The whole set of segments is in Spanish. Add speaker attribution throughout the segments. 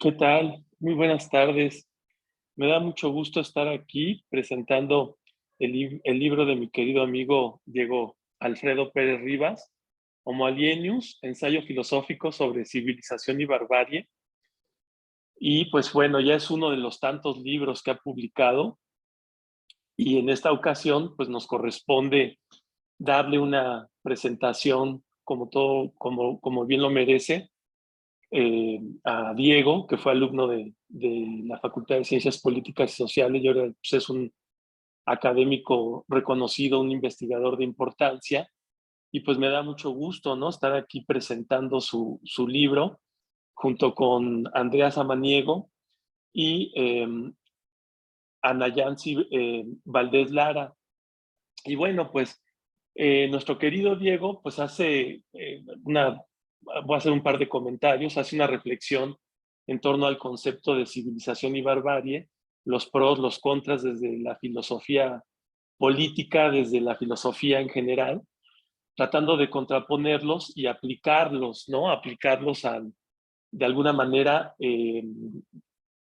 Speaker 1: ¿Qué tal? Muy buenas tardes. Me da mucho gusto estar aquí presentando el libro de mi querido amigo Diego Alfredo Pérez Rivas, Homo Alienius, ensayo filosófico sobre civilización y barbarie. Y pues bueno, ya es uno de los tantos libros que ha publicado y en esta ocasión pues nos corresponde darle una presentación como bien lo merece a Diego, que fue alumno de la Facultad de Ciencias Políticas y Sociales y ahora pues, es un académico reconocido, un investigador de importancia. Y pues me da mucho gusto, ¿no? Estar aquí presentando su libro junto con Andrea Samaniego y Ana Yancy Valdés Lara. Y bueno, pues nuestro querido Diego, pues hace voy a hacer un par de comentarios, hace una reflexión en torno al concepto de civilización y barbarie, los pros, los contras desde la filosofía política, desde la filosofía en general, tratando de contraponerlos y aplicarlos, ¿no? Aplicarlos de alguna manera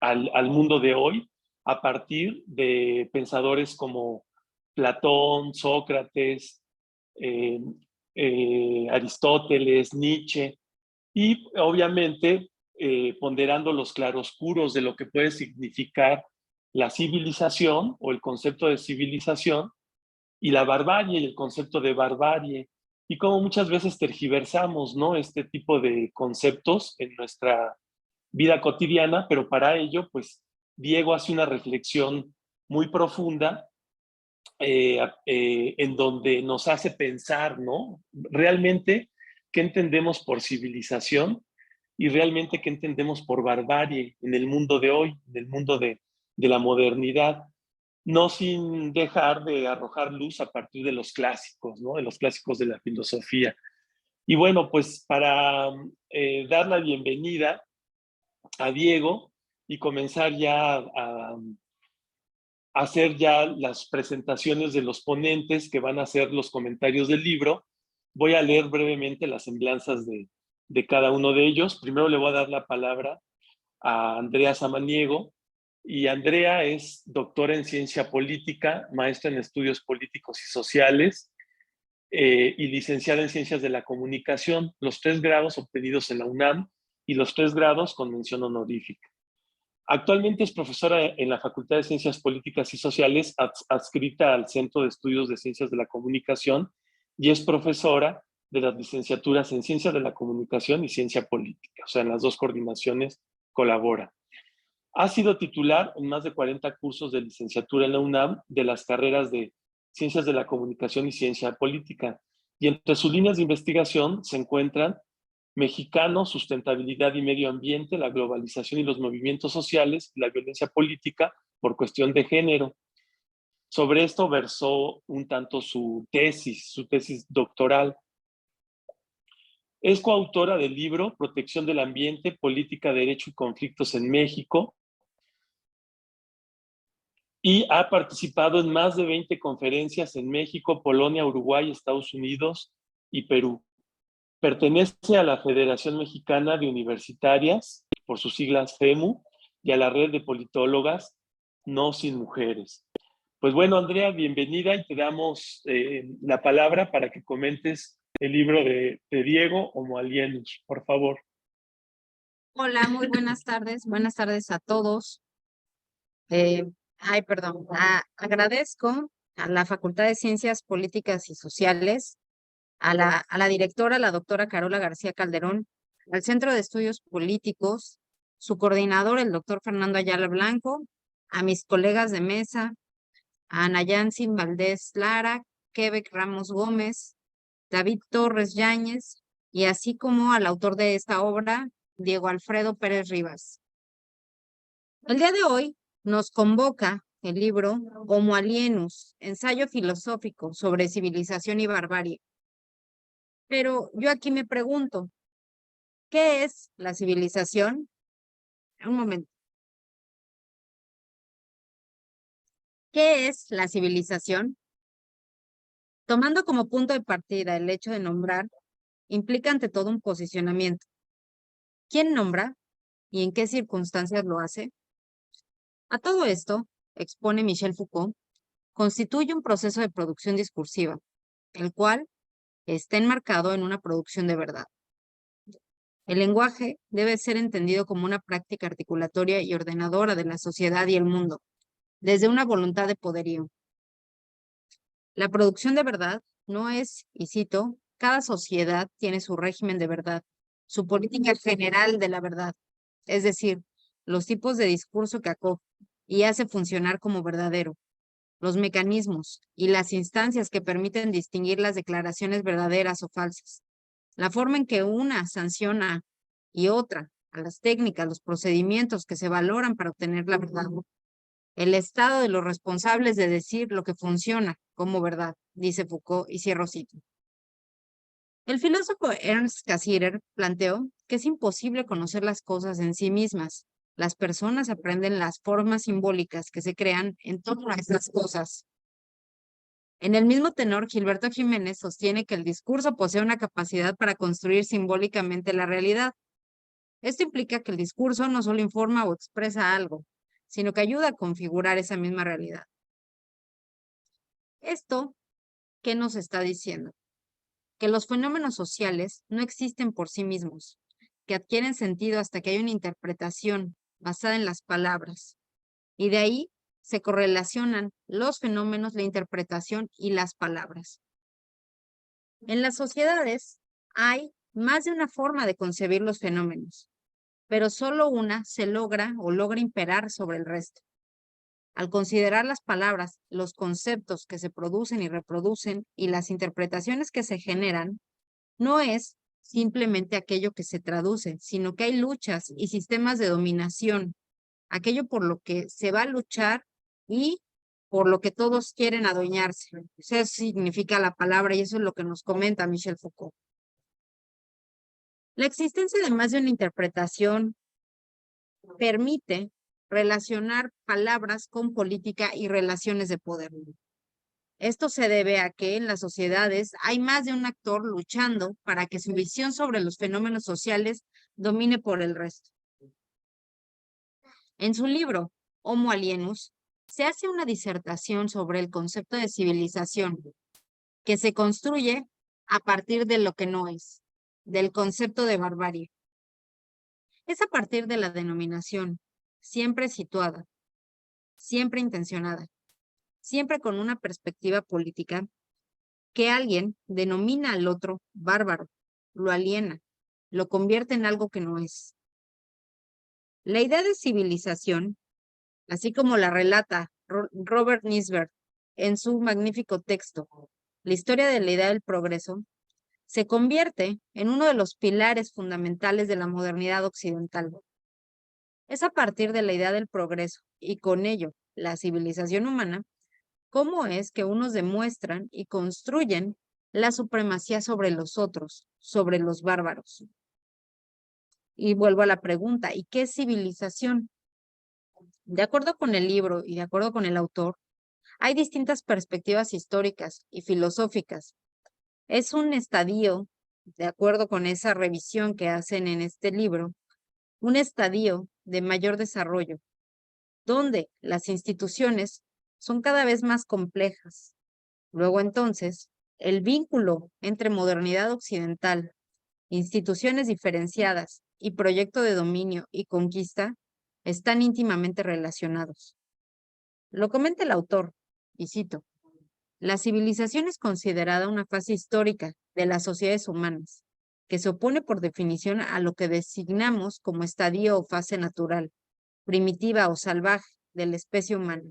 Speaker 1: al mundo de hoy a partir de pensadores como Platón, Sócrates, eh, Aristóteles, Nietzsche, y obviamente ponderando los claroscuros de lo que puede significar la civilización o el concepto de civilización y la barbarie y el concepto de barbarie, y como muchas veces tergiversamos, ¿no? Este tipo de conceptos en nuestra vida cotidiana, pero para ello, pues Diego hace una reflexión muy profunda en donde nos hace pensar, ¿no? Realmente, ¿qué entendemos por civilización? Y realmente, ¿qué entendemos por barbarie en el mundo de hoy, en el mundo de la modernidad? No sin dejar de arrojar luz a partir de los clásicos, ¿no? De los clásicos de la filosofía. Y bueno, pues para dar la bienvenida a Diego y comenzar ya hacer ya las presentaciones de los ponentes que van a hacer los comentarios del libro. Voy a leer brevemente las semblanzas de cada uno de ellos. Primero le voy a dar la palabra a Andrea Samaniego, y Andrea es doctora en ciencia política, maestra en estudios políticos y sociales y licenciada en ciencias de la comunicación, los 3 grados obtenidos en la UNAM y los 3 grados con mención honorífica. Actualmente es profesora en la Facultad de Ciencias Políticas y Sociales, adscrita al Centro de Estudios de Ciencias de la Comunicación, y es profesora de las licenciaturas en Ciencias de la Comunicación y Ciencia Política. O sea, en las dos coordinaciones colabora. Ha sido titular en más de 40 cursos de licenciatura en la UNAM de las carreras de Ciencias de la Comunicación y Ciencia Política. Y entre sus líneas de investigación se encuentran Mexicano, sustentabilidad y medio ambiente, la globalización y los movimientos sociales, y la violencia política por cuestión de género. Sobre esto versó un tanto su tesis doctoral. Es coautora del libro Protección del Ambiente, Política, Derecho y Conflictos en México, y ha participado en más de 20 conferencias en México, Polonia, Uruguay, Estados Unidos y Perú. Pertenece a la Federación Mexicana de Universitarias, por sus siglas FEMU, y a la red de politólogas No Sin Mujeres. Pues bueno, Andrea, bienvenida y te damos la palabra para que comentes el libro de Diego Homo Alienus, por favor.
Speaker 2: Hola, muy buenas tardes. Buenas tardes a todos. Eh, perdón. Agradezco a la Facultad de Ciencias Políticas y Sociales, a la directora, la doctora Carola García Calderón, al Centro de Estudios Políticos, su coordinador, el doctor Fernando Ayala Blanco, a mis colegas de mesa, a Ana Yancy Valdés Lara, Quebec Ramos Gómez, David Torres Yáñez, y así como al autor de esta obra, Diego Alfredo Pérez Rivas. El día de hoy nos convoca el libro Homo Alienus, ensayo filosófico sobre civilización y barbarie. Pero yo aquí me pregunto, ¿qué es la civilización? Un momento. ¿Qué es la civilización? Tomando como punto de partida el hecho de nombrar, implica ante todo un posicionamiento. ¿Quién nombra? y en qué circunstancias lo hace? A todo esto, expone Michel Foucault, constituye un proceso de producción discursiva, el cual está enmarcado en una producción de verdad. El lenguaje debe ser entendido como una práctica articulatoria y ordenadora de la sociedad y el mundo, desde una voluntad de poderío. La producción de verdad no es, y cito, cada sociedad tiene su régimen de verdad, su política general de la verdad, es decir, los tipos de discurso que acoge y hace funcionar como verdadero, los mecanismos y las instancias que permiten distinguir las declaraciones verdaderas o falsas, la forma en que una sanciona y otra a las técnicas, los procedimientos que se valoran para obtener la verdad, el estado de los responsables de decir lo que funciona como verdad, dice Foucault, y cierro cito. El filósofo Ernst Cassirer planteó que es imposible conocer las cosas en sí mismas. Las personas aprenden las formas simbólicas que se crean en torno a esas cosas. En el mismo tenor, Gilberto Jiménez sostiene que el discurso posee una capacidad para construir simbólicamente la realidad. Esto implica que el discurso no solo informa o expresa algo, sino que ayuda a configurar esa misma realidad. ¿Esto qué nos está diciendo? Que los fenómenos sociales no existen por sí mismos, que adquieren sentido hasta que hay una interpretación basada en las palabras. Y de ahí se correlacionan los fenómenos, la interpretación y las palabras. En las sociedades hay más de una forma de concebir los fenómenos, pero solo una se logra o logra imperar sobre el resto. Al considerar las palabras, los conceptos que se producen y reproducen y las interpretaciones que se generan, no es simplemente aquello que se traduce, sino que hay luchas y sistemas de dominación, aquello por lo que se va a luchar y por lo que todos quieren adueñarse. Eso significa la palabra y eso es lo que nos comenta Michel Foucault. La existencia de más de una interpretación permite relacionar palabras con política y relaciones de poder. Esto se debe a que en las sociedades hay más de un actor luchando para que su visión sobre los fenómenos sociales domine por el resto. En su libro, Homo Alienus, se hace una disertación sobre el concepto de civilización, que se construye a partir de lo que no es, del concepto de barbarie. Es a partir de la denominación, siempre situada, siempre intencionada, siempre con una perspectiva política, que alguien denomina al otro bárbaro, lo aliena, lo convierte en algo que no es. La idea de civilización, así como la relata Robert Nisbet en su magnífico texto, La historia de la idea del progreso, se convierte en uno de los pilares fundamentales de la modernidad occidental. Es a partir de la idea del progreso y con ello la civilización humana, cómo es que unos demuestran y construyen la supremacía sobre los otros, sobre los bárbaros. Y vuelvo a la pregunta, ¿y qué es civilización? De acuerdo con el libro y de acuerdo con el autor, hay distintas perspectivas históricas y filosóficas. Es un estadio, de acuerdo con esa revisión que hacen en este libro, un estadio de mayor desarrollo, donde las instituciones son cada vez más complejas. Luego entonces, el vínculo entre modernidad occidental, instituciones diferenciadas y proyecto de dominio y conquista están íntimamente relacionados. Lo comenta el autor, y cito, la civilización es considerada una fase histórica de las sociedades humanas, que se opone por definición a lo que designamos como estadio o fase natural, primitiva o salvaje de la especie humana.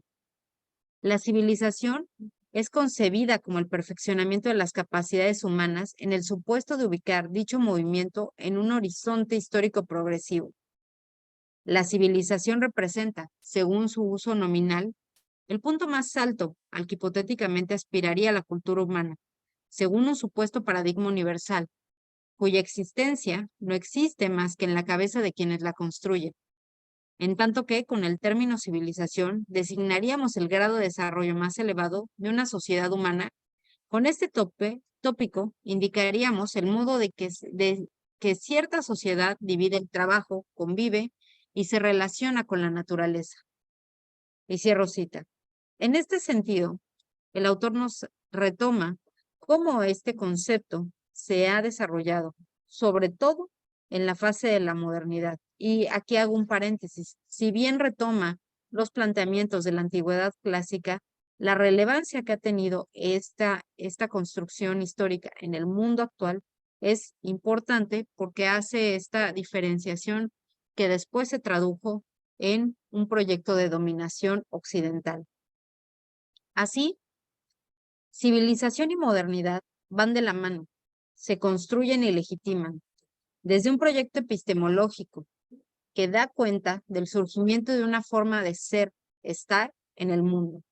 Speaker 2: La civilización es concebida como el perfeccionamiento de las capacidades humanas en el supuesto de ubicar dicho movimiento en un horizonte histórico progresivo. La civilización representa, según su uso nominal, el punto más alto al que hipotéticamente aspiraría la cultura humana, según un supuesto paradigma universal, cuya existencia no existe más que en la cabeza de quienes la construyen. En tanto que, con el término civilización, designaríamos el grado de desarrollo más elevado de una sociedad humana. Con este tópico, indicaríamos el modo de que cierta sociedad divide el trabajo, convive y se relaciona con la naturaleza. Y cierro cita. En este sentido, el autor nos retoma cómo este concepto se ha desarrollado, sobre todo en la fase de la modernidad. Y aquí hago un paréntesis. Si bien retoma los planteamientos de la antigüedad clásica, la relevancia que ha tenido esta construcción histórica en el mundo actual es importante porque hace esta diferenciación que después se tradujo en un proyecto de dominación occidental. Así, civilización y modernidad van de la mano, se construyen y legitiman, desde un proyecto epistemológico que da cuenta del surgimiento de una forma de ser, estar en el mundo.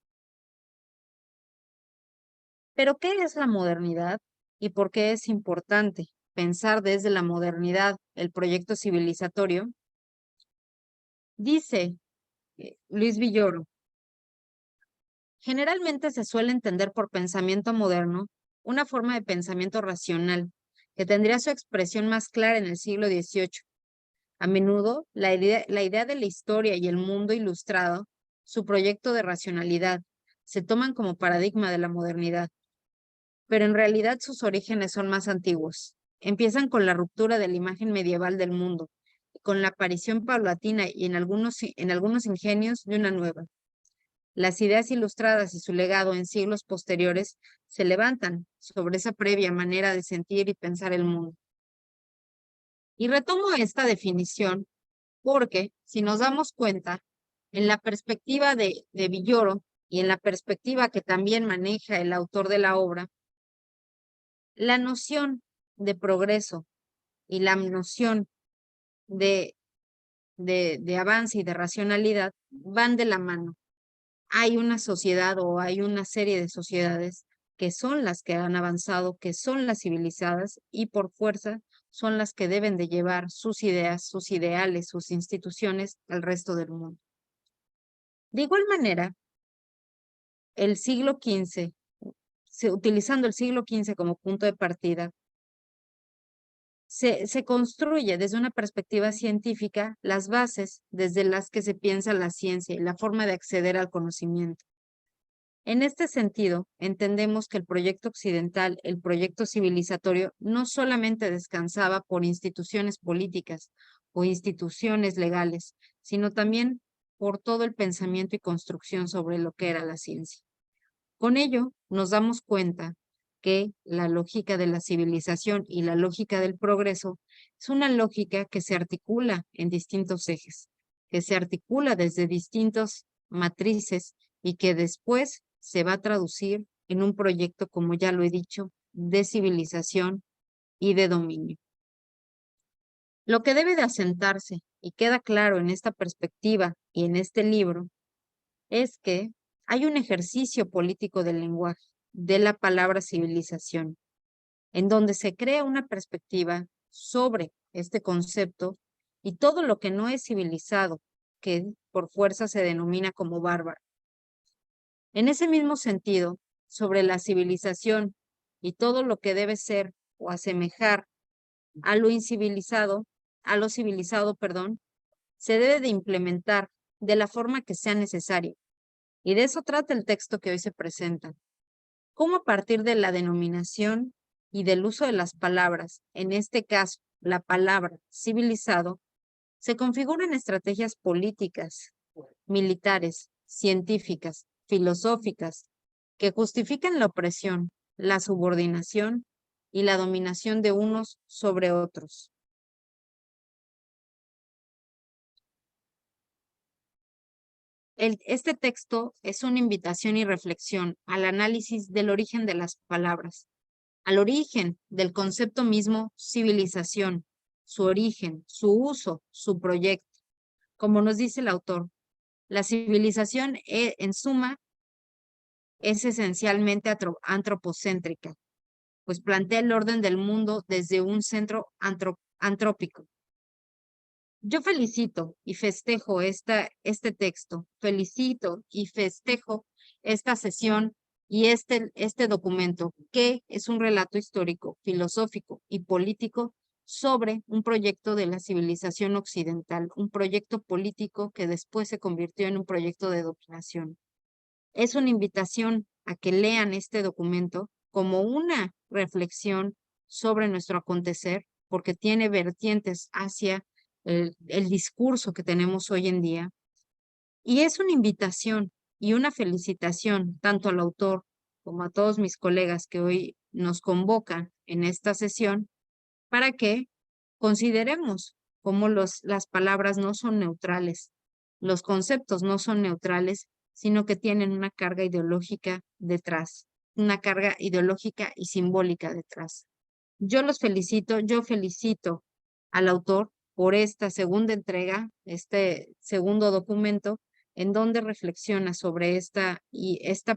Speaker 2: Pero, ¿qué es la modernidad y por qué es importante pensar desde la modernidad el proyecto civilizatorio? Dice Luis Villoro, generalmente se suele entender por pensamiento moderno una forma de pensamiento racional que tendría su expresión más clara en el siglo XVIII. A menudo, la idea de la historia y el mundo ilustrado, su proyecto de racionalidad, se toman como paradigma de la modernidad. Pero en realidad sus orígenes son más antiguos. Empiezan con la ruptura de la imagen medieval del mundo, con la aparición paulatina y en algunos ingenios de una nueva. Las ideas ilustradas y su legado en siglos posteriores se levantan sobre esa previa manera de sentir y pensar el mundo. Y retomo esta definición porque, si nos damos cuenta, en la perspectiva de Villoro y en la perspectiva que también maneja el autor de la obra, la noción de progreso y la noción de avance y de racionalidad van de la mano. Hay una sociedad o hay una serie de sociedades que son las que han avanzado, que son las civilizadas y por fuerza son las que deben de llevar sus ideas, sus ideales, sus instituciones al resto del mundo. De igual manera, el siglo XV, utilizando el siglo XV como punto de partida, se construye desde una perspectiva científica las bases desde las que se piensa la ciencia y la forma de acceder al conocimiento. En este sentido, entendemos que el proyecto occidental, el proyecto civilizatorio, no solamente descansaba por instituciones políticas o instituciones legales, sino también por todo el pensamiento y construcción sobre lo que era la ciencia. Con ello, nos damos cuenta que la lógica de la civilización y la lógica del progreso es una lógica que se articula en distintos ejes, que se articula desde distintas matrices y que después se va a traducir en un proyecto, como ya lo he dicho, de civilización y de dominio. Lo que debe de asentarse y queda claro en esta perspectiva y en este libro es que hay un ejercicio político del lenguaje, de la palabra civilización, en donde se crea una perspectiva sobre este concepto y todo lo que no es civilizado, que por fuerza se denomina como bárbaro. En ese mismo sentido, sobre la civilización y todo lo que debe ser o asemejar a lo civilizado, se debe de implementar de la forma que sea necesaria. Y de eso trata el texto que hoy se presenta. Cómo a partir de la denominación y del uso de las palabras, en este caso, la palabra civilizado, se configuran estrategias políticas, militares, científicas, filosóficas, que justifican la opresión, la subordinación y la dominación de unos sobre otros. Este texto es una invitación y reflexión al análisis del origen de las palabras, al origen del concepto mismo civilización, su origen, su uso, su proyecto. Como nos dice el autor, la civilización en suma es esencialmente antropocéntrica, pues plantea el orden del mundo desde un centro antrópico. Yo felicito y festejo este texto, felicito y festejo esta sesión y este documento, que es un relato histórico, filosófico y político sobre un proyecto de la civilización occidental, un proyecto político que después se convirtió en un proyecto de dominación. Es una invitación a que lean este documento como una reflexión sobre nuestro acontecer, porque tiene vertientes hacia el discurso que tenemos hoy en día. Y es una invitación y una felicitación tanto al autor como a todos mis colegas que hoy nos convocan en esta sesión para que consideremos cómo las palabras no son neutrales, los conceptos no son neutrales, sino que tienen una carga ideológica detrás, una carga ideológica y simbólica detrás. Yo los felicito, yo felicito al autor por esta segunda entrega, este segundo documento, en donde reflexiona sobre esta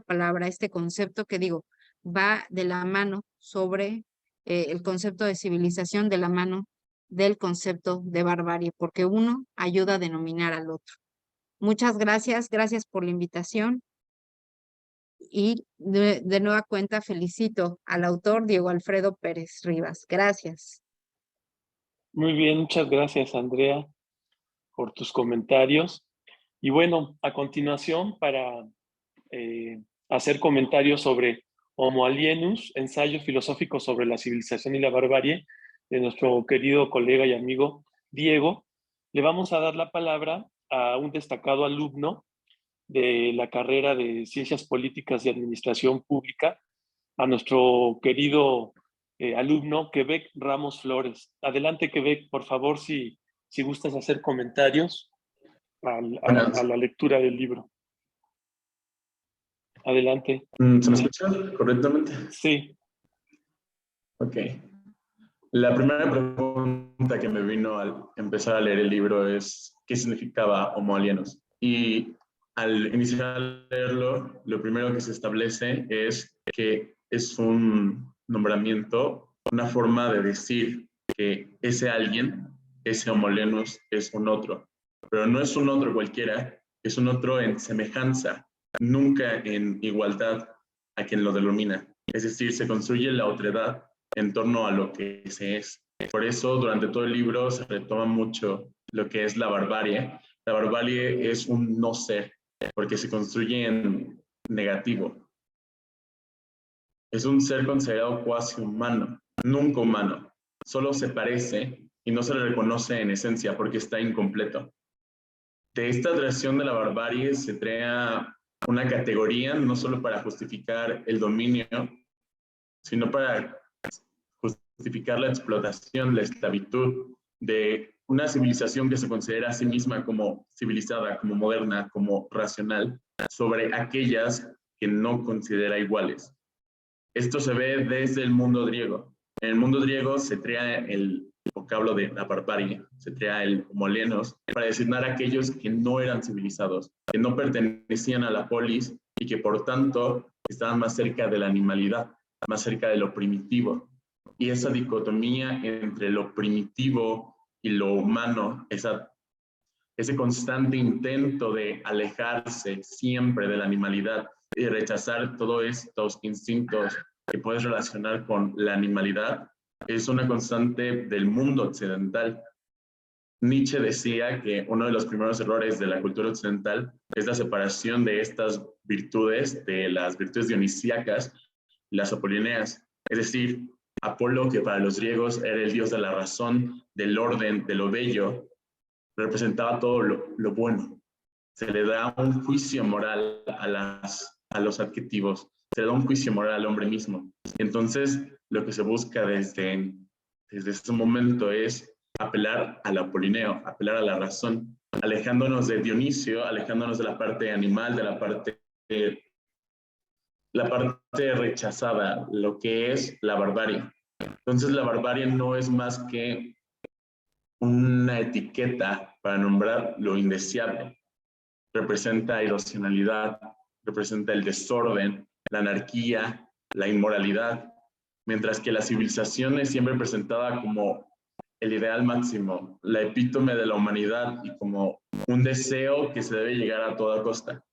Speaker 2: palabra, este concepto que digo, va de la mano sobre el concepto de civilización, de la mano del concepto de barbarie, porque uno ayuda a denominar al otro. Muchas gracias, gracias por la invitación y de nueva cuenta felicito al autor Diego Alfredo Pérez Rivas. Gracias.
Speaker 1: Muy bien, muchas gracias, Andrea, por tus comentarios. Y bueno, a continuación, para hacer comentarios sobre Homo Alienus, ensayo filosófico sobre la civilización y la barbarie, de nuestro querido colega y amigo Diego, le vamos a dar la palabra a un destacado alumno de la carrera de Ciencias Políticas y Administración Pública, a nuestro querido alumno Quebec Ramos Flores. Adelante, Quebec, por favor, si gustas hacer comentarios a
Speaker 3: Buenas.
Speaker 1: la lectura del libro. Adelante.
Speaker 3: ¿Se me escucha correctamente?
Speaker 1: Sí.
Speaker 3: Ok. La primera pregunta que me vino al empezar a leer el libro es ¿qué significaba Homo Alienus? Y al iniciar a leerlo, lo primero que se establece es que es un nombramiento, una forma de decir que ese alguien, ese Homo Alienus, es un otro. Pero no es un otro cualquiera, es un otro en semejanza, nunca en igualdad a quien lo denomina. Es decir, se construye la otredad en torno a lo que se es. Por eso, durante todo el libro se retoma mucho lo que es la barbarie. La barbarie es un no ser, porque se construye en negativo. Es un ser considerado cuasi humano, nunca humano. Solo se parece y no se le reconoce en esencia porque está incompleto. De esta atracción de la barbarie se crea una categoría no solo para justificar el dominio, sino para justificar la explotación, la esclavitud de una civilización que se considera a sí misma como civilizada, como moderna, como racional, sobre aquellas que no considera iguales. Esto se ve desde el mundo griego. En el mundo griego se crea el vocablo de la barbarie, se crea el homo alienus para designar a aquellos que no eran civilizados, que no pertenecían a la polis y que por tanto estaban más cerca de la animalidad, más cerca de lo primitivo. Y esa dicotomía entre lo primitivo y lo humano, ese constante intento de alejarse siempre de la animalidad y rechazar todos estos instintos que puedes relacionar con la animalidad, es una constante del mundo occidental. Nietzsche decía que uno de los primeros errores de la cultura occidental es la separación de estas virtudes, de las virtudes dionisíacas y las apolíneas. Es decir, Apolo, que para los griegos era el dios de la razón, del orden, de lo bello, representaba todo lo bueno. Se le da un juicio moral a los adjetivos, se le da un juicio moral al hombre mismo. Entonces, lo que se busca desde ese momento es apelar al apolineo, apelar a la razón, alejándonos de Dionisio, alejándonos de la parte animal, de la parte rechazada, lo que es la barbarie. Entonces, la barbarie no es más que una etiqueta para nombrar lo indeseable. Representa irracionalidad, representa el desorden, la anarquía, la inmoralidad, mientras que la civilización es siempre presentada como el ideal máximo, la epítome de la humanidad y como un deseo que se debe llegar a toda costa.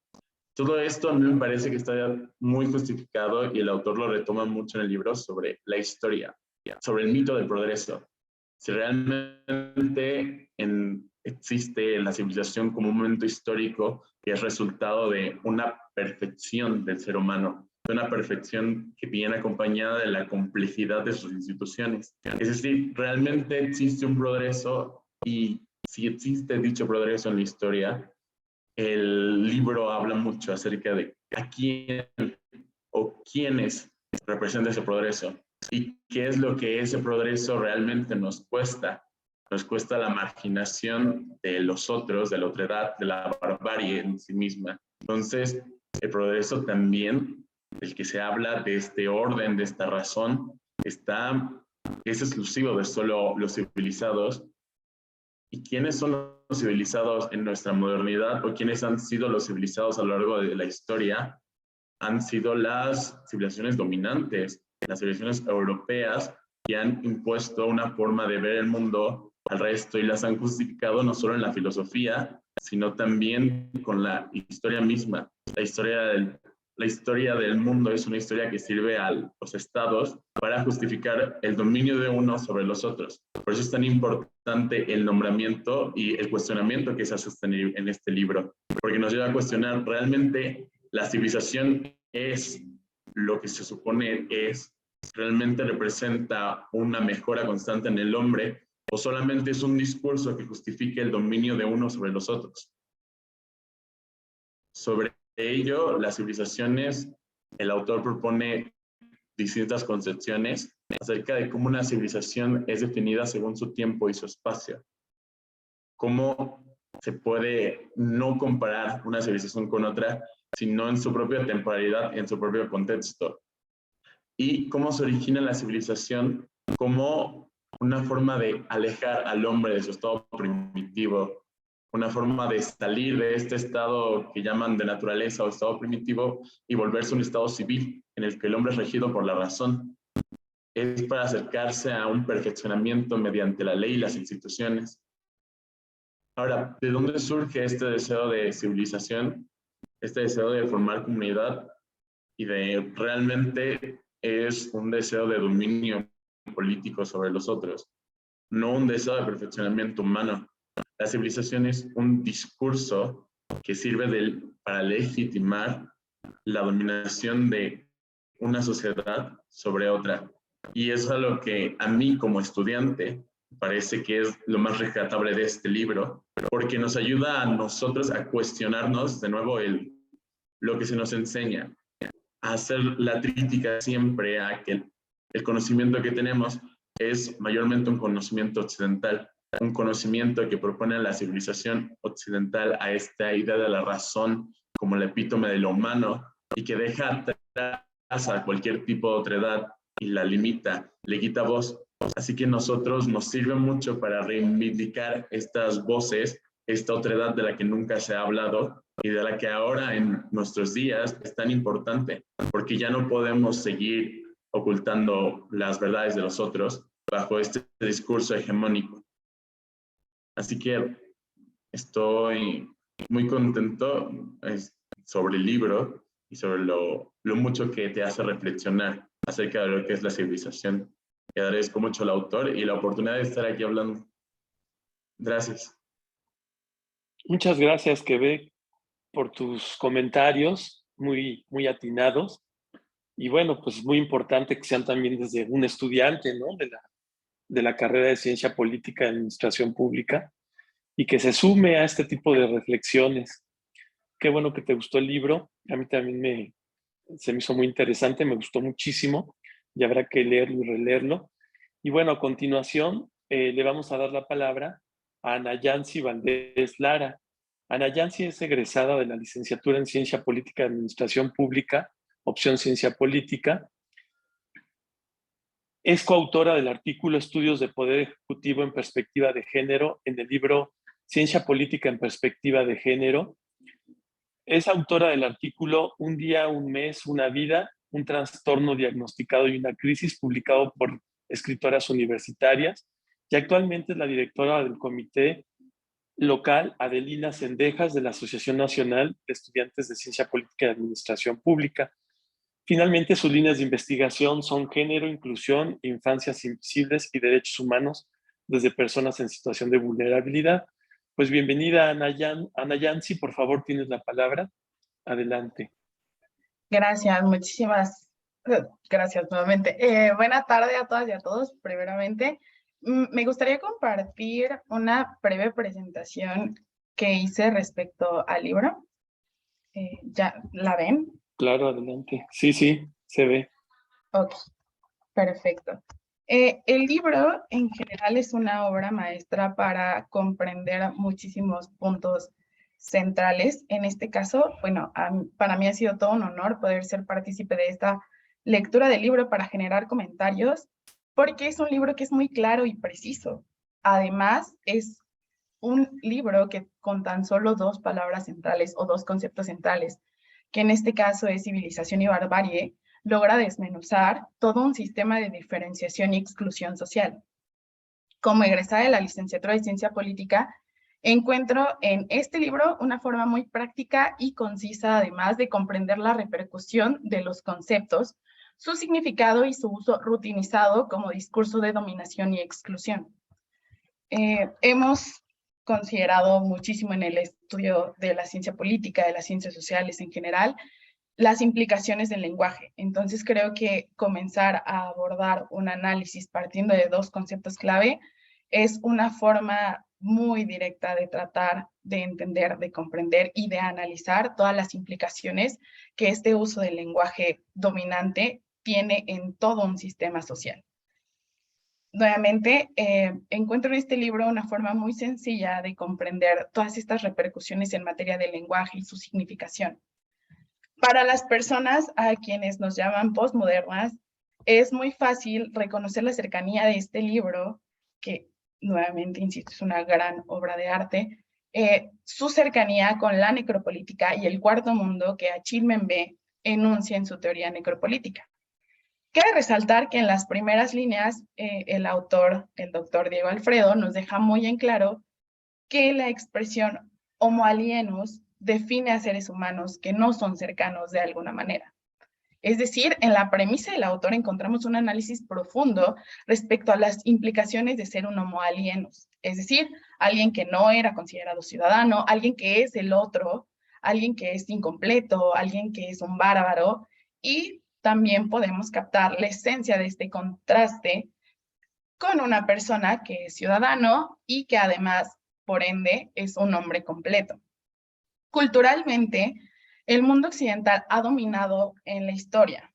Speaker 3: Todo esto a mí me parece que está muy justificado y el autor lo retoma mucho en el libro sobre la historia, sobre el mito del progreso. si realmente existe la civilización como un momento histórico que es resultado de una perfección del ser humano, de una perfección que viene acompañada de la complejidad de sus instituciones. Es decir, realmente existe un progreso, y si existe dicho progreso en la historia, el libro habla mucho acerca de a quién o quiénes representa ese progreso y qué es lo que ese progreso realmente nos cuesta. Nos cuesta la marginación de los otros, de la otredad, de la barbarie en sí misma. Entonces, el progreso también, del que se habla, de este orden, de esta razón, es exclusivo de solo los civilizados. ¿Y quiénes son los civilizados en nuestra modernidad, o quiénes han sido los civilizados a lo largo de la historia? Han sido las civilizaciones dominantes, las civilizaciones europeas, que han impuesto una forma de ver el mundo al resto y las han justificado no solo en la filosofía, sino también con la historia misma. La historia del mundo es una historia que sirve a los estados para justificar el dominio de unos sobre los otros. Por eso es tan importante el nombramiento y el cuestionamiento que se hace en este libro, porque nos lleva a cuestionar realmente la civilización es lo que se supone es, realmente representa una mejora constante en el hombre, o solamente es un discurso que justifique el dominio de unos sobre los otros. Sobre ello, las civilizaciones, el autor propone distintas concepciones acerca de cómo una civilización es definida según su tiempo y su espacio. Cómo se puede no comparar una civilización con otra, sino en su propia temporalidad, en su propio contexto. Y cómo se origina la civilización como una forma de alejar al hombre de su estado primitivo, una forma de salir de este estado que llaman de naturaleza o estado primitivo y volverse un estado civil en el que el hombre es regido por la razón. Es para acercarse a un perfeccionamiento mediante la ley y las instituciones. Ahora, ¿de dónde surge este deseo de civilización? Este deseo de formar comunidad y de realmente es un deseo de dominio político sobre los otros, no un deseo de perfeccionamiento humano. La civilización es un discurso que sirve para legitimar la dominación de una sociedad sobre otra. Y eso es lo que a mí como estudiante parece que es lo más rescatable de este libro, porque nos ayuda a nosotros a cuestionarnos de nuevo lo que se nos enseña, a hacer la crítica siempre a que el conocimiento que tenemos es mayormente un conocimiento occidental, un conocimiento que propone a la civilización occidental a esta idea de la razón como el epítome de lo humano y que deja atrás a cualquier tipo de otredad y la limita, le quita voz. Así que nosotros nos sirve mucho para reivindicar estas voces, esta otredad de la que nunca se ha hablado y de la que ahora en nuestros días es tan importante, porque ya no podemos seguir ocultando las verdades de los otros bajo este discurso hegemónico. Así que estoy muy contento sobre el libro y sobre lo mucho que te hace reflexionar acerca de lo que es la civilización. Y agradezco mucho al autor y la oportunidad de estar aquí hablando. Gracias.
Speaker 1: Muchas gracias, Quebec, por tus comentarios muy, muy atinados. Y bueno, pues es muy importante que sean también desde un estudiante, ¿no? de la carrera de Ciencia Política y Administración Pública, y que se sume a este tipo de reflexiones. Qué bueno que te gustó el libro. A mí también se me hizo muy interesante, me gustó muchísimo y habrá que leerlo y releerlo. Y bueno, a continuación le vamos a dar la palabra a Ana Yancy Valdés Lara. Ana Yancy es egresada de la licenciatura en Ciencia Política y Administración Pública, opción Ciencia Política. Es coautora del artículo Estudios de Poder Ejecutivo en Perspectiva de Género en el libro Ciencia Política en Perspectiva de Género. Es autora del artículo Un día, un mes, una vida, un trastorno diagnosticado y una crisis, publicado por escritoras universitarias, y actualmente es la directora del comité local Adelina Cendejas de la Asociación Nacional de Estudiantes de Ciencia Política y Administración Pública. Finalmente, sus líneas de investigación son género, inclusión, infancias invisibles y derechos humanos desde personas en situación de vulnerabilidad. Pues bienvenida, Ana Yancy, por favor, tienes la palabra. Adelante.
Speaker 4: Gracias, muchísimas gracias nuevamente. Buena tarde a todas y a todos, primeramente. Me gustaría compartir una breve presentación que hice respecto al libro. ¿Ya la ven?
Speaker 1: Claro, adelante. Sí, se ve.
Speaker 4: Ok, perfecto. El libro en general es una obra maestra para comprender muchísimos puntos centrales. En este caso, bueno, para mí ha sido todo un honor poder ser partícipe de esta lectura del libro para generar comentarios, porque es un libro que es muy claro y preciso. Además, es un libro que con tan solo dos palabras centrales o dos conceptos centrales, que en este caso es civilización y barbarie, logra desmenuzar todo un sistema de diferenciación y exclusión social. Como egresada de la licenciatura de Ciencia Política, encuentro en este libro una forma muy práctica y concisa, además de comprender la repercusión de los conceptos, su significado y su uso rutinizado como discurso de dominación y exclusión. Hemos considerado muchísimo en el estudio de la ciencia política, de las ciencias sociales en general, las implicaciones del lenguaje. Entonces creo que comenzar a abordar un análisis partiendo de dos conceptos clave es una forma muy directa de tratar de entender, de comprender y de analizar todas las implicaciones que este uso del lenguaje dominante tiene en todo un sistema social. Nuevamente, encuentro en este libro una forma muy sencilla de comprender todas estas repercusiones en materia de lenguaje y su significación. Para las personas a quienes nos llaman postmodernas, es muy fácil reconocer la cercanía de este libro, que nuevamente, insisto, es una gran obra de arte, su cercanía con la necropolítica y el cuarto mundo que Achille Mbembe enuncia en su teoría necropolítica. Cabe resaltar que en las primeras líneas, el autor, el doctor Diego Alfredo, nos deja muy en claro que la expresión homo alienus define a seres humanos que no son cercanos de alguna manera. Es decir, en la premisa del autor encontramos un análisis profundo respecto a las implicaciones de ser un homo alienus, es decir, alguien que no era considerado ciudadano, alguien que es el otro, alguien que es incompleto, alguien que es un bárbaro, y también podemos captar la esencia de este contraste con una persona que es ciudadano y que además, por ende, es un hombre completo. Culturalmente, el mundo occidental ha dominado en la historia,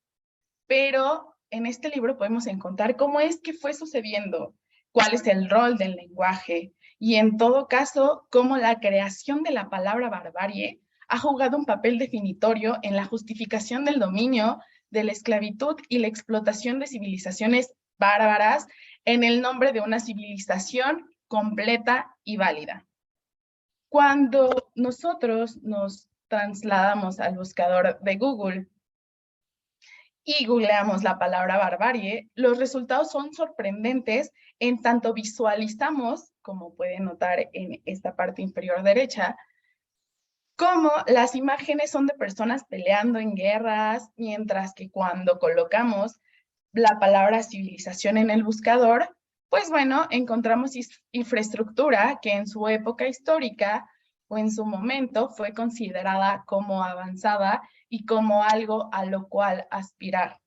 Speaker 4: pero en este libro podemos encontrar cómo es que fue sucediendo, cuál es el rol del lenguaje y en todo caso, cómo la creación de la palabra barbarie ha jugado un papel definitorio en la justificación del dominio, de la esclavitud y la explotación de civilizaciones bárbaras en el nombre de una civilización completa y válida. Cuando nosotros nos trasladamos al buscador de Google y googleamos la palabra barbarie, los resultados son sorprendentes en tanto visualizamos, como pueden notar en esta parte inferior derecha, cómo las imágenes son de personas peleando en guerras, mientras que cuando colocamos la palabra civilización en el buscador, pues bueno, encontramos infraestructura que en su época histórica o en su momento fue considerada como avanzada y como algo a lo cual aspirar.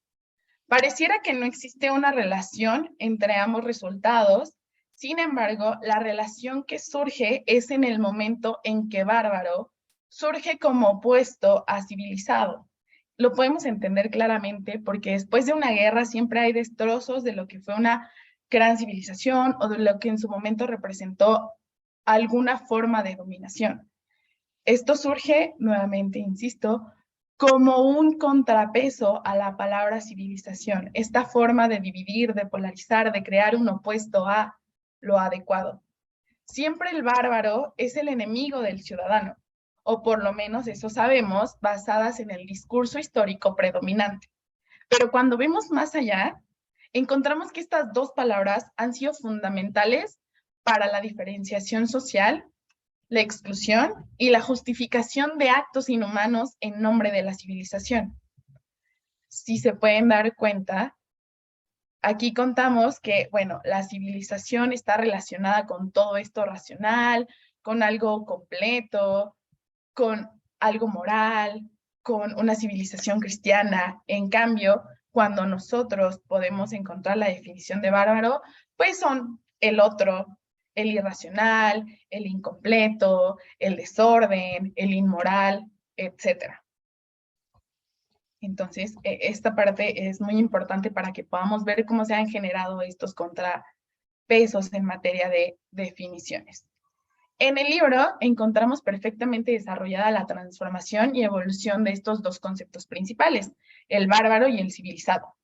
Speaker 4: Pareciera que no existe una relación entre ambos resultados, sin embargo, la relación que surge es en el momento en que bárbaro surge como opuesto a civilizado. Lo podemos entender claramente porque después de una guerra siempre hay destrozos de lo que fue una gran civilización o de lo que en su momento representó alguna forma de dominación. Esto surge, nuevamente insisto, como un contrapeso a la palabra civilización, esta forma de dividir, de polarizar, de crear un opuesto a lo adecuado. Siempre el bárbaro es el enemigo del ciudadano, o por lo menos eso sabemos, basadas en el discurso histórico predominante. Pero cuando vemos más allá, encontramos que estas dos palabras han sido fundamentales para la diferenciación social, la exclusión y la justificación de actos inhumanos en nombre de la civilización. Si se pueden dar cuenta, Aquí contamos que, bueno, la civilización está relacionada con todo esto racional, con algo completo, con algo moral, con una civilización cristiana. En cambio, cuando nosotros podemos encontrar la definición de bárbaro, pues son el otro, el irracional, el incompleto, el desorden, el inmoral, etcétera. Entonces, esta parte es muy importante para que podamos ver cómo se han generado estos contrapesos en materia de definiciones. En el libro encontramos perfectamente desarrollada la transformación y evolución de estos dos conceptos principales, el bárbaro y el civilizado.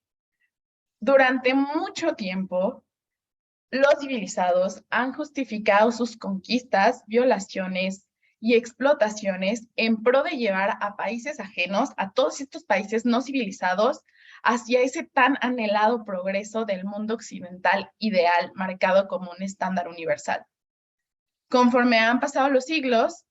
Speaker 4: Durante mucho tiempo, los civilizados han justificado sus conquistas, violaciones y explotaciones en pro de llevar a países ajenos, a todos estos países no civilizados, hacia ese tan anhelado progreso del mundo occidental ideal, marcado como un estándar universal. Conforme han pasado los siglos,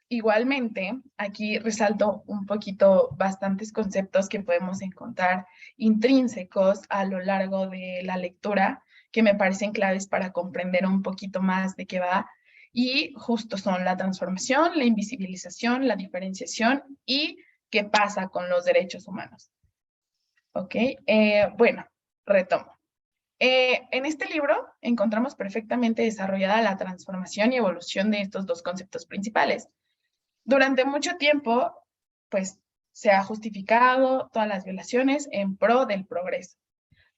Speaker 4: igualmente, aquí resalto un poquito bastantes conceptos que podemos encontrar intrínsecos a lo largo de la lectura, que me parecen claves para comprender un poquito más de qué va, y justo son la transformación, la invisibilización, la diferenciación y qué pasa con los derechos humanos. ¿Ok? Bueno, retomo. En este libro encontramos perfectamente desarrollada la transformación y evolución de estos dos conceptos principales. Durante mucho tiempo, pues, se ha justificado todas las violaciones en pro del progreso.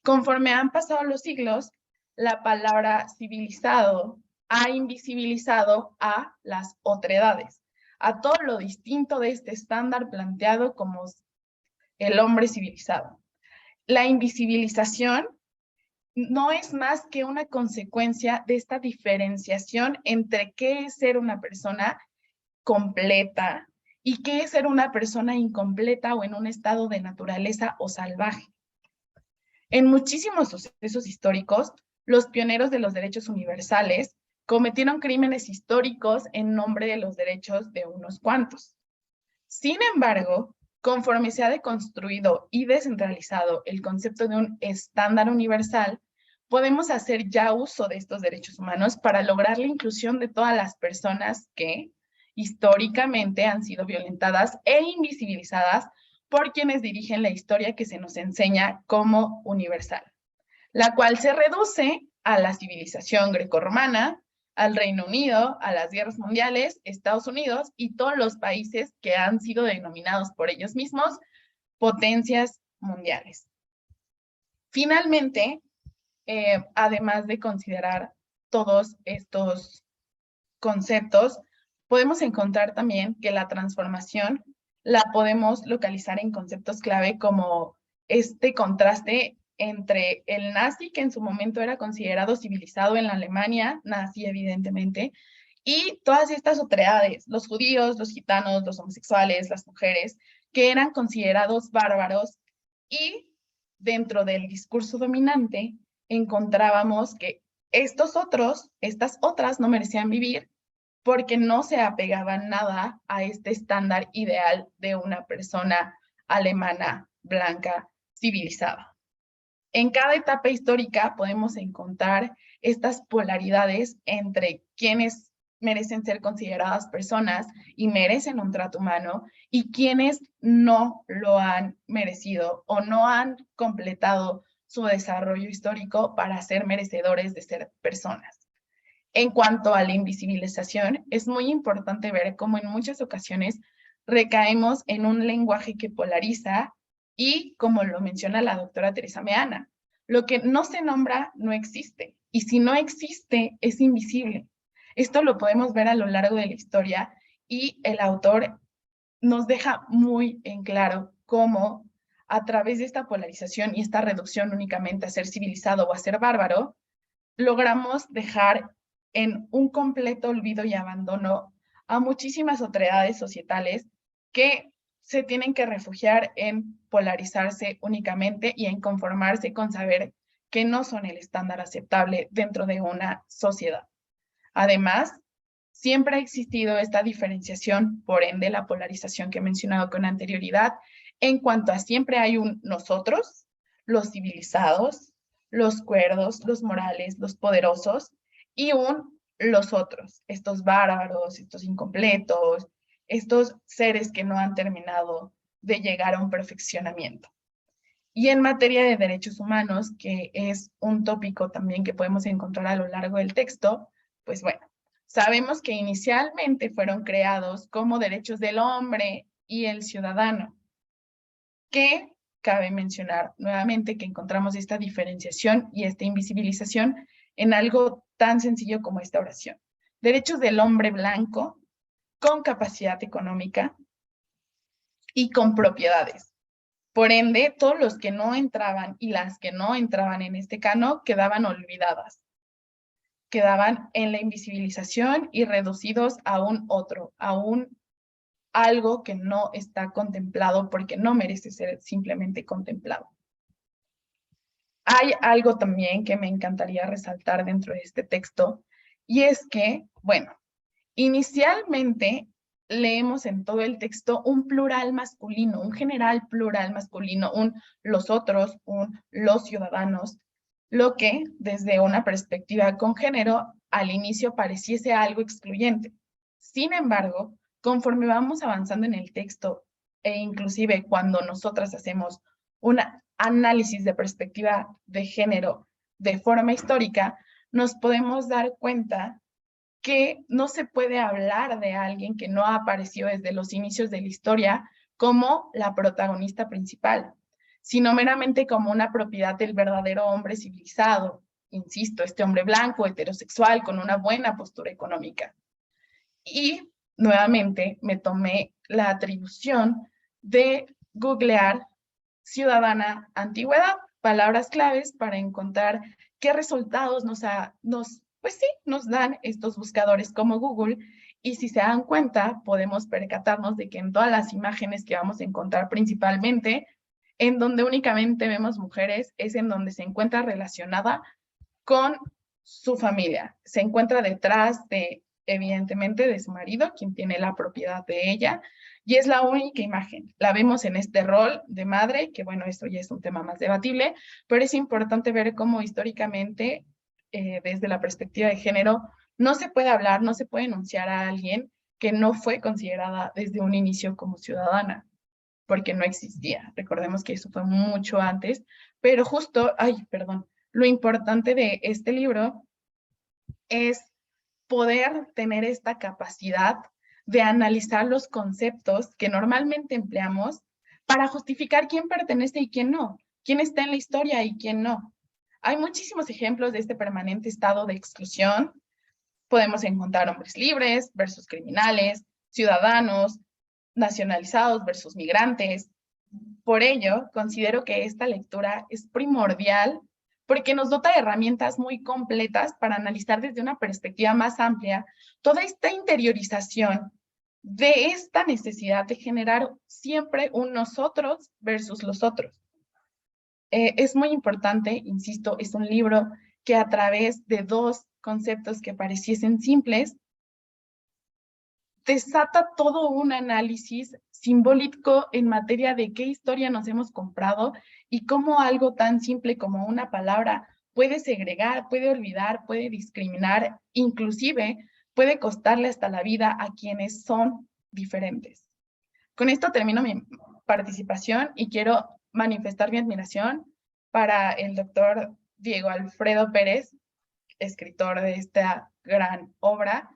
Speaker 4: Conforme han pasado los siglos, la palabra civilizado ha invisibilizado a las otredades, a todo lo distinto de este estándar planteado como el hombre civilizado. La invisibilización no es más que una consecuencia de esta diferenciación entre qué es ser una persona completa y qué es ser una persona incompleta o en un estado de naturaleza o salvaje. En muchísimos sucesos históricos, los pioneros de los derechos universales cometieron crímenes históricos en nombre de los derechos de unos cuantos. Sin embargo, conforme se ha deconstruido y descentralizado el concepto de un estándar universal, podemos hacer ya uso de estos derechos humanos para lograr la inclusión de todas las personas que históricamente han sido violentadas e invisibilizadas por quienes dirigen la historia que se nos enseña como universal, la cual se reduce a la civilización grecorromana, al Reino Unido, a las guerras mundiales, Estados Unidos y todos los países que han sido denominados por ellos mismos potencias mundiales. Finalmente, además de considerar todos estos conceptos, podemos encontrar también que la transformación la podemos localizar en conceptos clave como este contraste entre el nazi, que en su momento era considerado civilizado en la Alemania, nazi evidentemente, y todas estas otredades, los judíos, los gitanos, los homosexuales, las mujeres, que eran considerados bárbaros, y dentro del discurso dominante encontrábamos que estas otras no merecían vivir porque no se apegaban nada a este estándar ideal de una persona alemana, blanca, civilizada. En cada etapa histórica podemos encontrar estas polaridades entre quienes merecen ser consideradas personas y merecen un trato humano y quienes no lo han merecido o no han completado su desarrollo histórico para ser merecedores de ser personas. En cuanto a la invisibilización, es muy importante ver cómo en muchas ocasiones recaemos en un lenguaje que polariza y, como lo menciona la doctora Teresa Meana, lo que no se nombra no existe, y si no existe es invisible. Esto lo podemos ver a lo largo de la historia y el autor nos deja muy en claro cómo a través de esta polarización y esta reducción únicamente a ser civilizado o a ser bárbaro, logramos dejar en un completo olvido y abandono a muchísimas otredades societales que se tienen que refugiar en polarizarse únicamente y en conformarse con saber que no son el estándar aceptable dentro de una sociedad. Además, siempre ha existido esta diferenciación, por ende la polarización que he mencionado con anterioridad, en cuanto a siempre hay un nosotros, los civilizados, los cuerdos, los morales, los poderosos, y los otros, estos bárbaros, estos incompletos, estos seres que no han terminado de llegar a un perfeccionamiento. Y en materia de derechos humanos, que es un tópico también que podemos encontrar a lo largo del texto, pues bueno, sabemos que inicialmente fueron creados como derechos del hombre y el ciudadano, que cabe mencionar nuevamente que encontramos esta diferenciación y esta invisibilización en algo tan sencillo como esta oración. Derechos del hombre blanco con capacidad económica y con propiedades. Por ende, todos los que no entraban y las que no entraban en este canon quedaban olvidadas, quedaban en la invisibilización y reducidos a un otro, a un algo que no está contemplado porque no merece ser simplemente contemplado. Hay algo también que me encantaría resaltar dentro de este texto, y es que, bueno, inicialmente leemos en todo el texto un plural masculino, un general plural masculino, un los otros, un los ciudadanos, lo que desde una perspectiva con género al inicio pareciese algo excluyente. Sin embargo, conforme vamos avanzando en el texto e inclusive cuando nosotras hacemos un análisis de perspectiva de género de forma histórica, nos podemos dar cuenta que no se puede hablar de alguien que no ha aparecido desde los inicios de la historia como la protagonista principal, sino meramente como una propiedad del verdadero hombre civilizado, insisto, este hombre blanco, heterosexual, con una buena postura económica. Y nuevamente me tomé la atribución de googlear ciudadana antigüedad, palabras claves para encontrar qué resultados pues sí, nos dan estos buscadores como Google. Y si se dan cuenta, podemos percatarnos de que en todas las imágenes que vamos a encontrar principalmente, en donde únicamente vemos mujeres, es en donde se encuentra relacionada con su familia. Se encuentra detrás de, evidentemente, de su marido, quien tiene la propiedad de ella, y es la única imagen. La vemos en este rol de madre, que bueno, esto ya es un tema más debatible, pero es importante ver cómo históricamente, desde la perspectiva de género, no se puede hablar, no se puede enunciar a alguien que no fue considerada desde un inicio como ciudadana, porque no existía. Recordemos que eso fue mucho antes, pero justo, lo importante de este libro es poder tener esta capacidad de analizar los conceptos que normalmente empleamos para justificar quién pertenece y quién no, quién está en la historia y quién no. Hay muchísimos ejemplos de este permanente estado de exclusión. Podemos encontrar hombres libres versus criminales, ciudadanos, nacionalizados versus migrantes. Por ello, considero que esta lectura es primordial porque nos dota de herramientas muy completas para analizar desde una perspectiva más amplia toda esta interiorización de esta necesidad de generar siempre un nosotros versus los otros. Es muy importante, insisto, es un libro que a través de dos conceptos que pareciesen simples, desata todo un análisis simbólico en materia de qué historia nos hemos comprado y cómo algo tan simple como una palabra puede segregar, puede olvidar, puede discriminar, inclusive puede costarle hasta la vida a quienes son diferentes. Con esto termino mi participación y quiero manifestar mi admiración para el doctor Diego Alfredo Pérez, escritor de esta gran obra,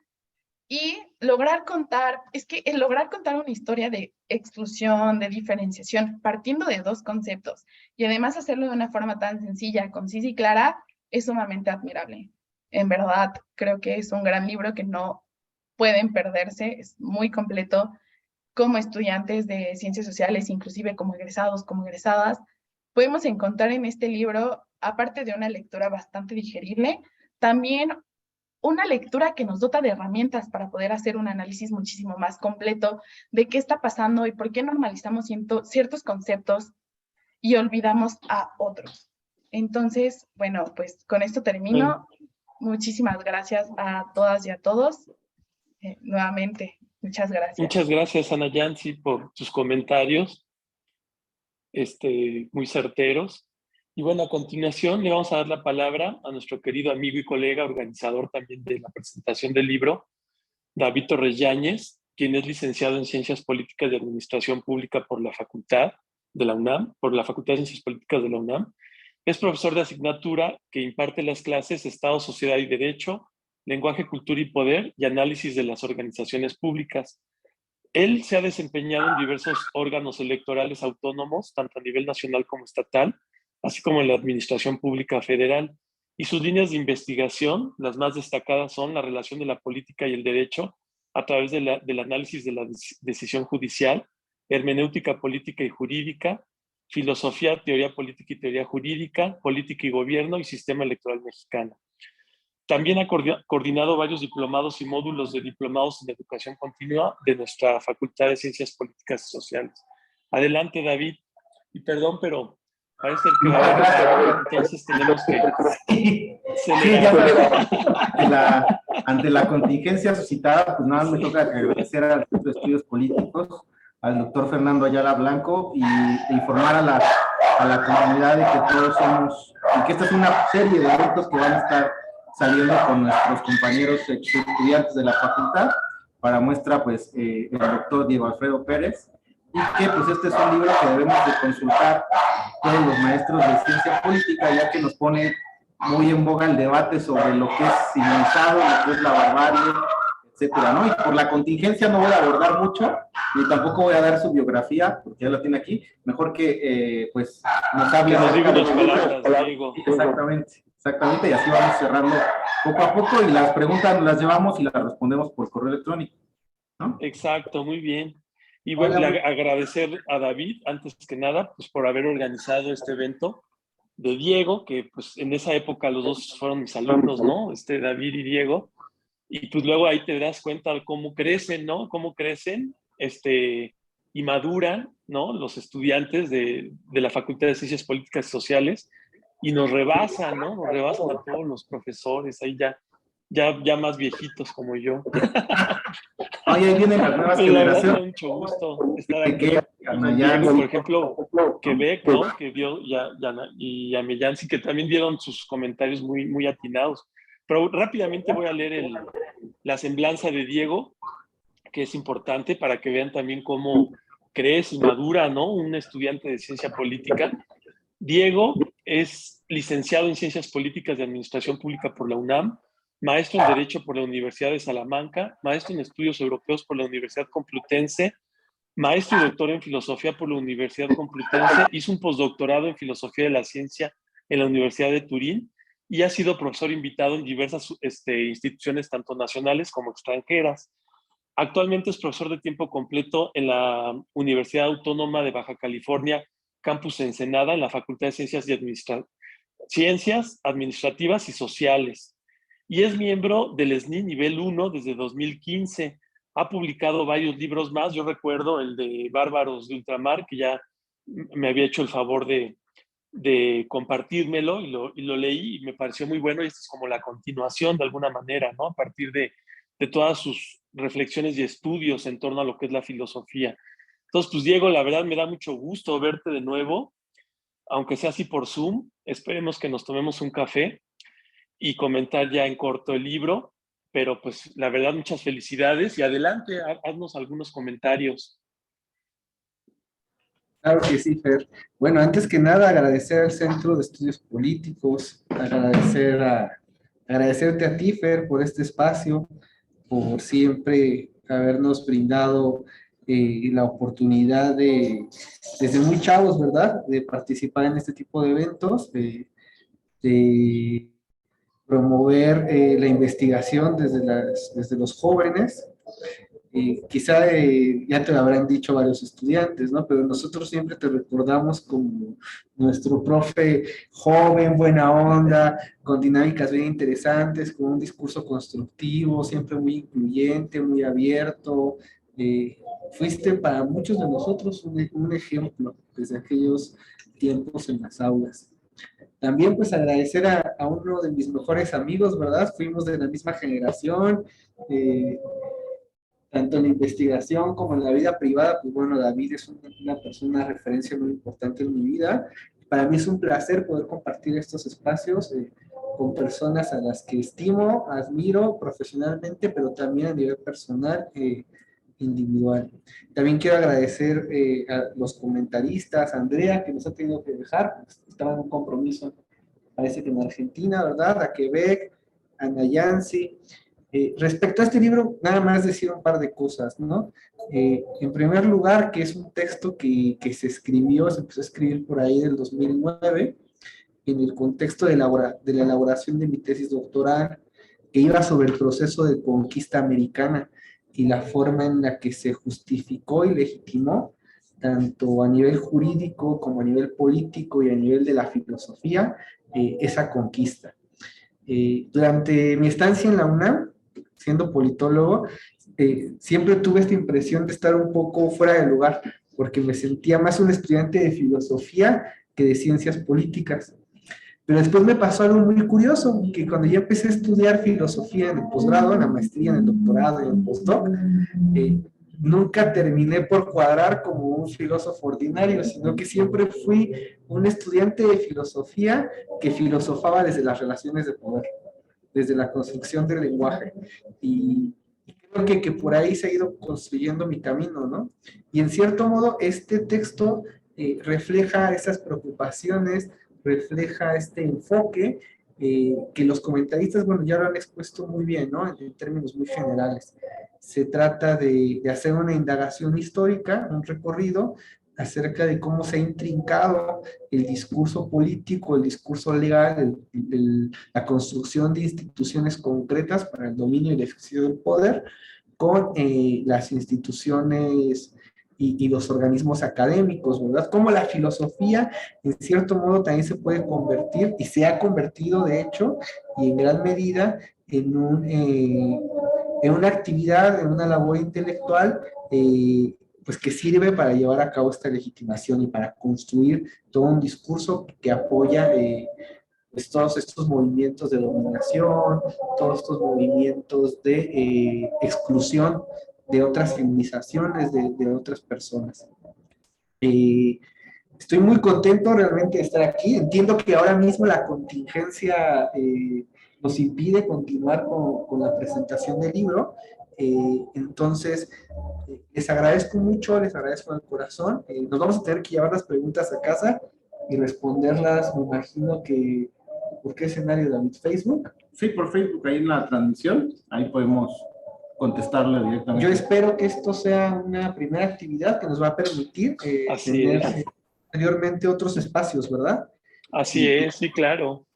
Speaker 4: y lograr contar una historia de exclusión, de diferenciación, partiendo de dos conceptos, y además hacerlo de una forma tan sencilla, concisa y clara, es sumamente admirable. En verdad, creo que es un gran libro que no pueden perderse, es muy completo. Como estudiantes de ciencias sociales, inclusive como egresados, como egresadas, podemos encontrar en este libro, aparte de una lectura bastante digerible, también una lectura que nos dota de herramientas para poder hacer un análisis muchísimo más completo de qué está pasando y por qué normalizamos ciertos conceptos y olvidamos a otros. Entonces, bueno, pues con esto termino. Muchísimas gracias a todas y a todos. Nuevamente, muchas gracias.
Speaker 1: Muchas gracias, Ana Yancy, por tus comentarios muy certeros. Y bueno, a continuación le vamos a dar la palabra a nuestro querido amigo y colega, organizador también de la presentación del libro, David Torres Yáñez, quien es licenciado en Ciencias Políticas de Administración Pública por la Facultad de la UNAM, por la Facultad de Ciencias Políticas de la UNAM. Es profesor de asignatura que imparte las clases Estado, Sociedad y Derecho, Lenguaje, Cultura y Poder y Análisis de las Organizaciones Públicas. Él se ha desempeñado en diversos órganos electorales autónomos, tanto a nivel nacional como estatal, así como en la Administración Pública Federal. Y sus líneas de investigación, las más destacadas son la relación de la política y el derecho a través del análisis de la decisión judicial, hermenéutica política y jurídica, filosofía, teoría política y teoría jurídica, política y gobierno y sistema electoral mexicano. También ha coordinado varios diplomados y módulos de diplomados en educación continua de nuestra Facultad de Ciencias Políticas y Sociales. Adelante, David. Y perdón, pero parece que va a haber calor, entonces tenemos que
Speaker 5: ante la contingencia suscitada, pues nada, me toca agradecer al Centro de Estudios Políticos, al doctor Fernando Ayala Blanco, y informar a la comunidad de que todos somos, y que esta es una serie de eventos que van a estar saliendo con nuestros compañeros estudiantes de la facultad. Para muestra, pues, el doctor Diego Alfredo Pérez, y que pues este es un libro que debemos de consultar todos los maestros de ciencia política, ya que nos pone muy en boga el debate sobre lo que es civilizado, lo que es la barbarie, etcétera, ¿no? Y por la contingencia no voy a abordar mucho, ni tampoco voy a dar su biografía, porque ya la tiene aquí. Mejor que, pues, nos hable acerca de
Speaker 1: palabras, Diego.
Speaker 5: Exactamente, y así vamos cerrando poco a poco, y las preguntas nos las llevamos y las respondemos por correo electrónico, ¿no?
Speaker 1: Exacto, muy bien. Y bueno, agradecer a David, antes que nada, pues por haber organizado este evento, de Diego, que pues en esa época los dos fueron mis alumnos, ¿no? David y Diego. Y pues luego ahí te das cuenta de cómo crecen, ¿no? Cómo crecen, y maduran, ¿no? Los estudiantes de la Facultad de Ciencias Políticas y Sociales, y nos rebasan, ¿no? Nos rebasan a todos los profesores, ahí ya más viejitos como yo.
Speaker 5: Oye, ahí vienen las nuevas generaciones.
Speaker 1: Me da mucho gusto estar aquí. Diego, por ejemplo, Quebec, ¿no? Que vio, y a Meyansi, que también dieron sus comentarios muy, muy atinados. Pero rápidamente voy a leer la semblanza de Diego, que es importante para que vean también cómo crece y madura, ¿no? Un estudiante de ciencia política. Diego es licenciado en Ciencias Políticas de Administración Pública por la UNAM, maestro en Derecho por la Universidad de Salamanca, maestro en Estudios Europeos por la Universidad Complutense, maestro y doctor en Filosofía por la Universidad Complutense, hizo un postdoctorado en Filosofía de la Ciencia en la Universidad de Turín y ha sido profesor invitado en diversas instituciones, tanto nacionales como extranjeras. Actualmente es profesor de tiempo completo en la Universidad Autónoma de Baja California, Campus Ensenada, en la Facultad de Ciencias Administrativas y Sociales. Y es miembro del SNI Nivel 1 desde 2015. Ha publicado varios libros más. Yo recuerdo el de Bárbaros de Ultramar, que ya me había hecho el favor de compartírmelo, y lo leí y me pareció muy bueno, y esto es como la continuación de alguna manera, ¿no? A partir de todas sus reflexiones y estudios en torno a lo que es la filosofía. Entonces, pues Diego, la verdad me da mucho gusto verte de nuevo, aunque sea así por Zoom. Esperemos que nos tomemos un café y comentar ya en corto el libro, pero pues la verdad muchas felicidades y adelante, haznos algunos comentarios.
Speaker 6: Claro que sí, Fer. Bueno, antes que nada, agradecer al Centro de Estudios Políticos, agradecerte a ti, Fer, por este espacio, por siempre habernos brindado la oportunidad desde muy chavos, ¿verdad?, de participar en este tipo de eventos, de promover la investigación desde los jóvenes. Quizá ya te lo habrán dicho varios estudiantes, ¿no? Pero nosotros siempre te recordamos como nuestro profe joven, buena onda, con dinámicas bien interesantes, con un discurso constructivo, siempre muy incluyente, muy abierto. Fuiste para muchos de nosotros un ejemplo desde aquellos tiempos en las aulas. También pues agradecer a uno de mis mejores amigos, ¿verdad? Fuimos de la misma generación, tanto en la investigación como en la vida privada. Pues bueno, David es una persona, una referencia muy importante en mi vida. Para mí es un placer poder compartir estos espacios con personas a las que estimo, admiro profesionalmente, pero también a nivel personal, individual. También quiero agradecer a los comentaristas, a Andrea, que nos ha tenido que dejar, pues, estaba en un compromiso, parece que en Argentina, ¿verdad? A Quebec, a Nayansi. Respecto a este libro, nada más decir un par de cosas, ¿no? En primer lugar, que es un texto que se escribió, se empezó a escribir por ahí del 2009, en el contexto de la elaboración de mi tesis doctoral, que iba sobre el proceso de conquista americana y la forma en la que se justificó y legitimó, tanto a nivel jurídico como a nivel político y a nivel de la filosofía, esa conquista. Durante mi estancia en la UNAM, siendo politólogo, siempre tuve esta impresión de estar un poco fuera de lugar, porque me sentía más un estudiante de filosofía que de ciencias políticas. Pero después me pasó algo muy curioso, que cuando ya empecé a estudiar filosofía en el posgrado, en la maestría, en el doctorado y en el postdoc, nunca terminé por cuadrar como un filósofo ordinario, sino que siempre fui un estudiante de filosofía que filosofaba desde las relaciones de poder, desde la construcción del lenguaje. Y creo que por ahí se ha ido construyendo mi camino, ¿no? Y en cierto modo, este texto refleja esas preocupaciones, refleja este enfoque que los comentaristas, bueno, ya lo han expuesto muy bien, ¿no? En términos muy generales. Se trata de hacer una indagación histórica, un recorrido acerca de cómo se ha intrincado el discurso político, el discurso legal, la construcción de instituciones concretas para el dominio y el ejercicio del poder con las instituciones y los organismos académicos, ¿verdad? Cómo la filosofía, en cierto modo, también se puede convertir, y se ha convertido, de hecho, y en gran medida, en una actividad, en una labor intelectual, pues que sirve para llevar a cabo esta legitimación y para construir todo un discurso que apoya pues todos estos movimientos de dominación, todos estos movimientos de exclusión de otras civilizaciones, de otras personas. Estoy muy contento realmente de estar aquí. Entiendo que ahora mismo la contingencia nos impide continuar con la presentación del libro. Entonces, les agradezco mucho, les agradezco de corazón. Nos vamos a tener que llevar las preguntas a casa y responderlas, me imagino que, ¿por qué escenario, David? ¿Facebook?
Speaker 5: Sí, por Facebook, ahí en la transmisión, ahí podemos contestarle directamente.
Speaker 6: Yo espero que esto sea una primera actividad que nos va a permitir tener posteriormente otros espacios, ¿verdad?
Speaker 1: Así es, sí, claro.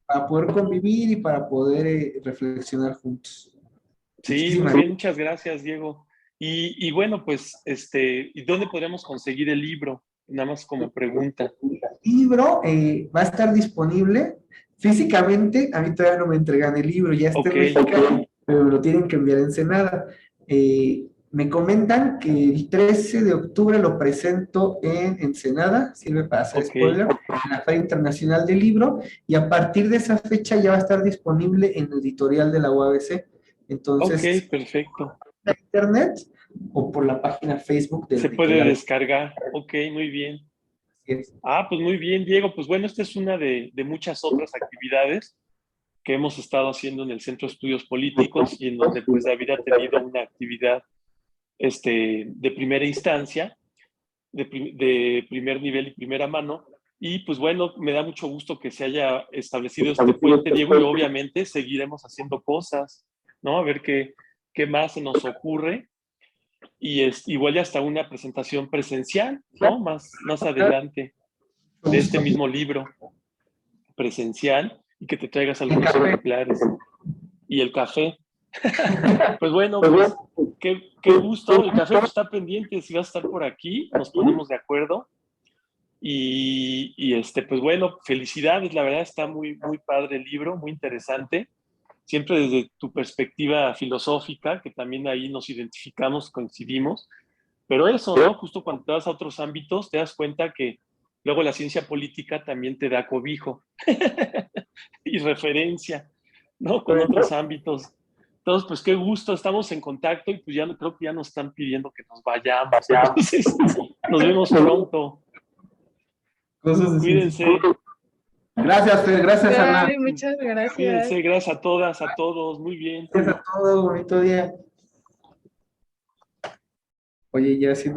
Speaker 6: Para poder convivir y para poder reflexionar juntos.
Speaker 1: Sí, muy bien, muchas gracias, Diego. Y bueno, pues, ¿y dónde podríamos conseguir el libro? Nada más como pregunta.
Speaker 6: El libro va a estar disponible físicamente. A mí todavía no me entregan el libro, ya está en México, pero me lo tienen que enviar a Ensenada. Me comentan que el 13 de octubre lo presento en Ensenada, sirve para hacer spoiler, en la Feria Internacional del Libro, y a partir de esa fecha ya va a estar disponible en el editorial de la UABC. Entonces,
Speaker 1: perfecto.
Speaker 6: ¿Por internet o por la página Facebook del
Speaker 1: editorial? Se puede descargar. Ok, muy bien. Pues muy bien, Diego. Pues bueno, esta es una de muchas otras actividades que hemos estado haciendo en el Centro de Estudios Políticos y en donde pues David ha tenido una actividad de primera instancia, de primer nivel y primera mano. Y pues bueno, me da mucho gusto que se haya establecido este puente, Diego, y obviamente seguiremos haciendo cosas, ¿no? A ver qué más se nos ocurre. Y igual ya hasta una presentación presencial, ¿no? Más adelante de este mismo libro presencial y que te traigas algunos ejemplares. Y el café. Pues bueno, pues, qué gusto. El café está pendiente. Si vas a estar por aquí, nos ponemos de acuerdo. Y pues bueno, felicidades. La verdad está muy, muy padre el libro, muy interesante. Siempre desde tu perspectiva filosófica, que también ahí nos identificamos, coincidimos. Pero eso, ¿no? Justo cuando te vas a otros ámbitos, te das cuenta que luego la ciencia política también te da cobijo y referencia, ¿no? Con otros ámbitos. Entonces, pues qué gusto, estamos en contacto y pues ya creo que ya nos están pidiendo que nos vayamos. Entonces, nos vemos pronto.
Speaker 6: Cosas de
Speaker 1: Cuídense,
Speaker 5: Gracias, Fer, gracias, Ana.
Speaker 4: Ay, muchas gracias.
Speaker 1: cuídense. Gracias a todas, a todos. Muy bien.
Speaker 6: Gracias a todos, bonito día. Oye, ya siendo